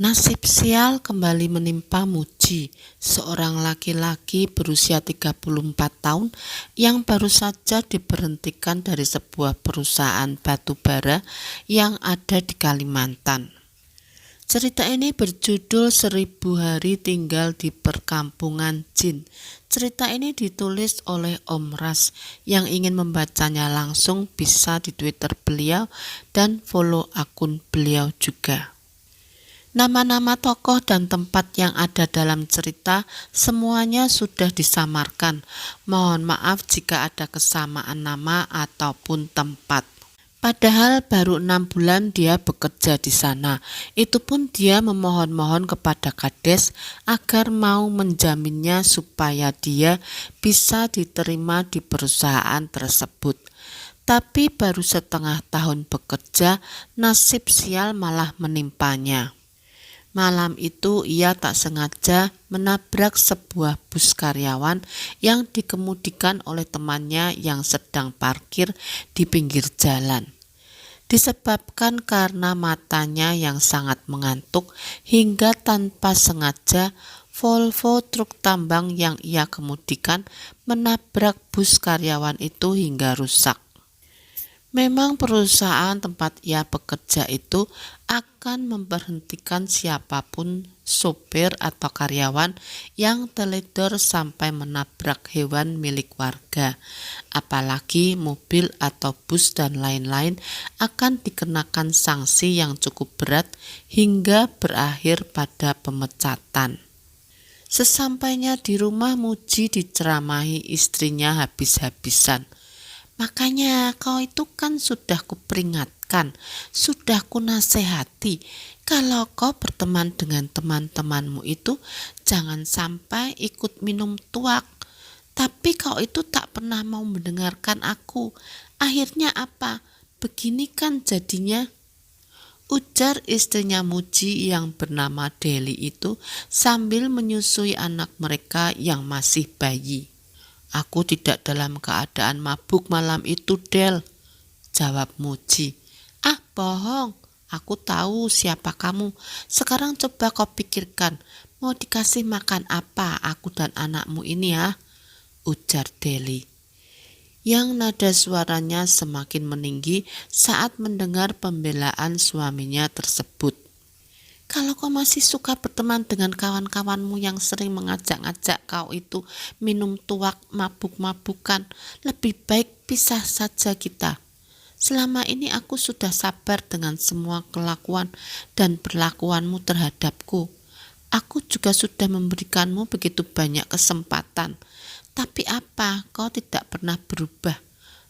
Nasib sial kembali menimpa Muji, seorang laki-laki berusia 34 tahun yang baru saja diberhentikan dari sebuah perusahaan batu bara yang ada di Kalimantan. Cerita ini berjudul 1000 Hari Tinggal di Perkampungan Jin. Cerita ini ditulis oleh Om Ras. Yang ingin membacanya langsung bisa di Twitter beliau dan follow akun beliau juga. Nama-nama tokoh dan tempat yang ada dalam cerita semuanya sudah disamarkan. Mohon maaf jika ada kesamaan nama ataupun tempat. Padahal baru 6 bulan dia bekerja di sana. Itu pun dia memohon-mohon kepada kades agar mau menjaminnya supaya dia bisa diterima di perusahaan tersebut. Tapi baru setengah tahun bekerja, nasib sial malah menimpanya. Malam itu ia tak sengaja menabrak sebuah bus karyawan yang dikemudikan oleh temannya yang sedang parkir di pinggir jalan. Disebabkan karena matanya yang sangat mengantuk hingga tanpa sengaja Volvo truk tambang yang ia kemudikan menabrak bus karyawan itu hingga rusak. Memang perusahaan tempat ia bekerja itu akan memberhentikan siapapun sopir atau karyawan yang teledor sampai menabrak hewan milik warga. Apalagi mobil atau bus dan lain-lain akan dikenakan sanksi yang cukup berat hingga berakhir pada pemecatan. Sesampainya di rumah, Muji diceramahi istrinya habis-habisan. Makanya kau itu kan sudah kuperingatkan, sudah kunasehati, kalau kau berteman dengan teman-temanmu itu jangan sampai ikut minum tuak. Tapi kau itu tak pernah mau mendengarkan aku. Akhirnya apa? Begini kan jadinya. Ujar istrinya Muji yang bernama Deli itu sambil menyusui anak mereka yang masih bayi. Aku tidak dalam keadaan mabuk malam itu, Del, jawab Muji. Ah, bohong, aku tahu siapa kamu. Sekarang coba kau pikirkan, mau dikasih makan apa aku dan anakmu ini ya, ujar Deli. Yang nada suaranya semakin meninggi saat mendengar pembelaan suaminya tersebut. Kalau kau masih suka berteman dengan kawan-kawanmu yang sering mengajak-ngajak kau itu minum tuak mabuk-mabukan, lebih baik pisah saja kita. Selama ini aku sudah sabar dengan semua kelakuan dan perlakuanmu terhadapku. Aku juga sudah memberikanmu begitu banyak kesempatan. Tapi apa, kau tidak pernah berubah.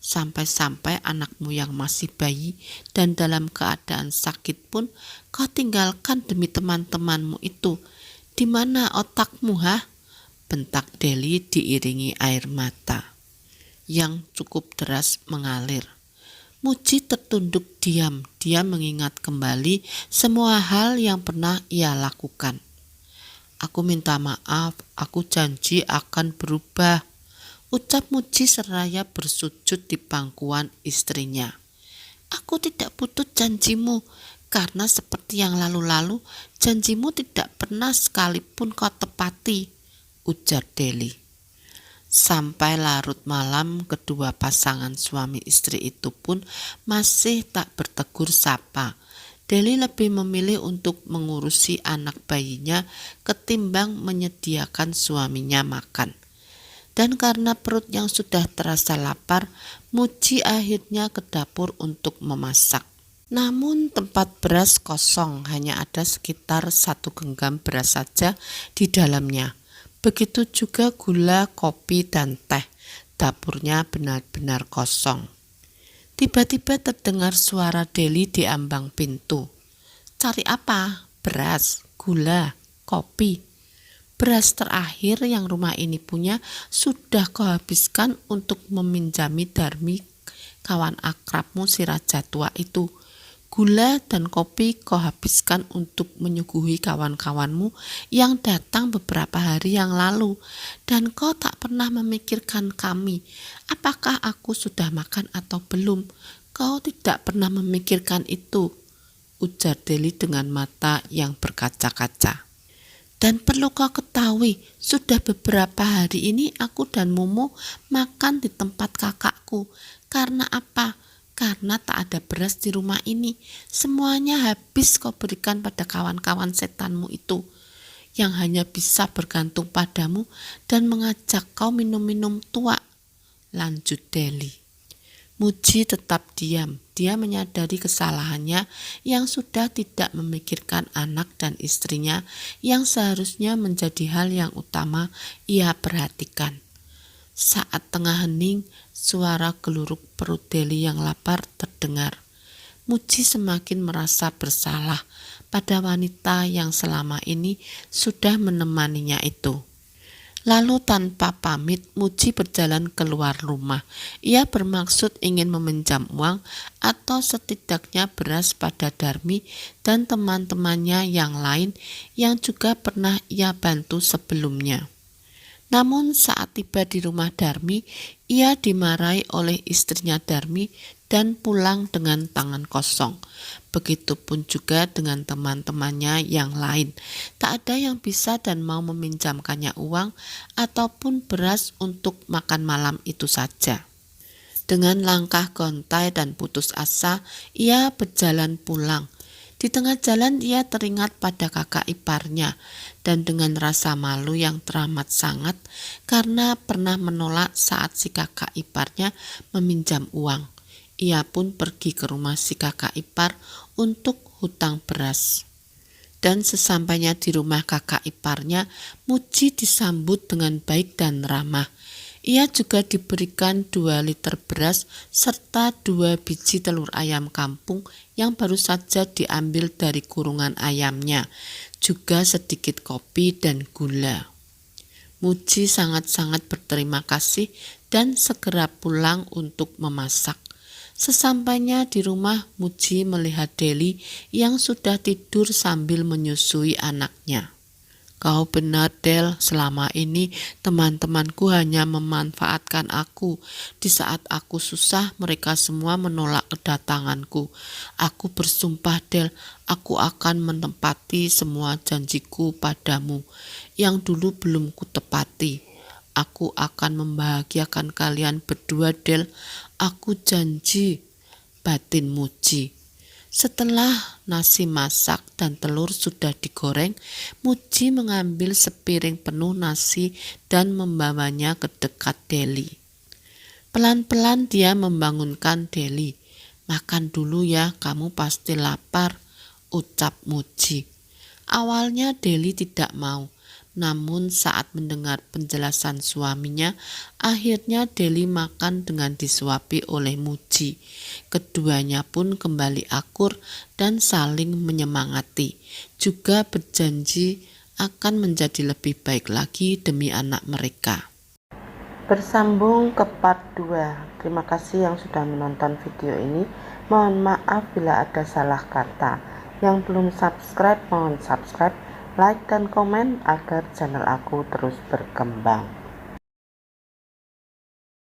Sampai-sampai anakmu yang masih bayi dan dalam keadaan sakit pun kau tinggalkan demi teman-temanmu itu. Di mana otakmu, ha? Bentak Deli diiringi air mata yang cukup deras mengalir. Muji tertunduk diam. Dia mengingat kembali semua hal yang pernah ia lakukan. Aku minta maaf, aku janji akan berubah, ucap Muji seraya bersujud di pangkuan istrinya. Aku tidak butuh janjimu, karena seperti yang lalu-lalu, janjimu tidak pernah sekalipun kau tepati, ujar Deli. Sampai larut malam, kedua pasangan suami istri itu pun masih tak bertegur sapa. Deli lebih memilih untuk mengurusi anak bayinya ketimbang menyediakan suaminya makan. Dan karena perut yang sudah terasa lapar, Muji akhirnya ke dapur untuk memasak. Namun tempat beras kosong, hanya ada sekitar 1 genggam beras saja di dalamnya. Begitu juga gula, kopi, dan teh. Dapurnya benar-benar kosong. Tiba-tiba terdengar suara Deli di ambang pintu. Cari apa? Beras, gula, kopi. Beras terakhir yang rumah ini punya sudah kau habiskan untuk meminjami Darmi, kawan akrabmu si raja tua itu. Gula dan kopi kau habiskan untuk menyuguhi kawan-kawanmu yang datang beberapa hari yang lalu. Dan kau tak pernah memikirkan kami. Apakah aku sudah makan atau belum? Kau tidak pernah memikirkan itu, ujar Deli dengan mata yang berkaca-kaca. Dan perlu kau ketahui, sudah beberapa hari ini aku dan Momo makan di tempat kakakku. Karena apa? Karena tak ada beras di rumah ini. Semuanya habis kau berikan pada kawan-kawan setanmu itu, yang hanya bisa bergantung padamu dan mengajak kau minum-minum tua, lanjut Deli. Muji tetap diam. Dia menyadari kesalahannya yang sudah tidak memikirkan anak dan istrinya yang seharusnya menjadi hal yang utama ia perhatikan. Saat tengah hening, suara geluruk perut Deli yang lapar terdengar. Muji semakin merasa bersalah pada wanita yang selama ini sudah menemaninya itu. Lalu tanpa pamit, Muji berjalan keluar rumah. Ia bermaksud ingin meminjam uang atau setidaknya beras pada Darmi dan teman-temannya yang lain yang juga pernah ia bantu sebelumnya. Namun saat tiba di rumah Darmi, ia dimarahi oleh istrinya Darmi dan pulang dengan tangan kosong. Begitupun juga dengan teman-temannya yang lain. Tak ada yang bisa dan mau meminjamkannya uang ataupun beras untuk makan malam itu saja. Dengan langkah gontai dan putus asa, ia berjalan pulang. Di tengah jalan ia teringat pada kakak iparnya dan dengan rasa malu yang teramat sangat karena pernah menolak saat si kakak iparnya meminjam uang. Ia pun pergi ke rumah si kakak ipar untuk hutang beras. Dan sesampainya di rumah kakak iparnya, Muji disambut dengan baik dan ramah. Ia juga diberikan 2 liter beras serta 2 biji telur ayam kampung yang baru saja diambil dari kurungan ayamnya, juga sedikit kopi dan gula. Muji sangat-sangat berterima kasih dan segera pulang untuk memasak. Sesampainya di rumah, Muji melihat Deli yang sudah tidur sambil menyusui anaknya. Kau benar, Del. Selama ini teman-temanku hanya memanfaatkan aku. Di saat aku susah, mereka semua menolak kedatanganku. Aku bersumpah, Del, aku akan menepati semua janjiku padamu yang dulu belum kutepati. Aku akan membahagiakan kalian berdua, Del. Aku janji, batin Muji. Setelah nasi masak dan telur sudah digoreng, Muji mengambil sepiring penuh nasi dan membawanya ke dekat Deli. Pelan-pelan dia membangunkan Deli. Makan dulu ya, kamu pasti lapar, ucap Muji. Awalnya Deli tidak mau. Namun saat mendengar penjelasan suaminya, akhirnya Deli makan dengan disuapi oleh Muji. Keduanya pun kembali akur dan saling menyemangati, juga berjanji akan menjadi lebih baik lagi demi anak mereka. Bersambung ke part 2. Terima kasih yang sudah menonton video ini. Mohon maaf bila ada salah kata. Yang belum subscribe, mohon subscribe, like dan komen agar channel aku terus berkembang.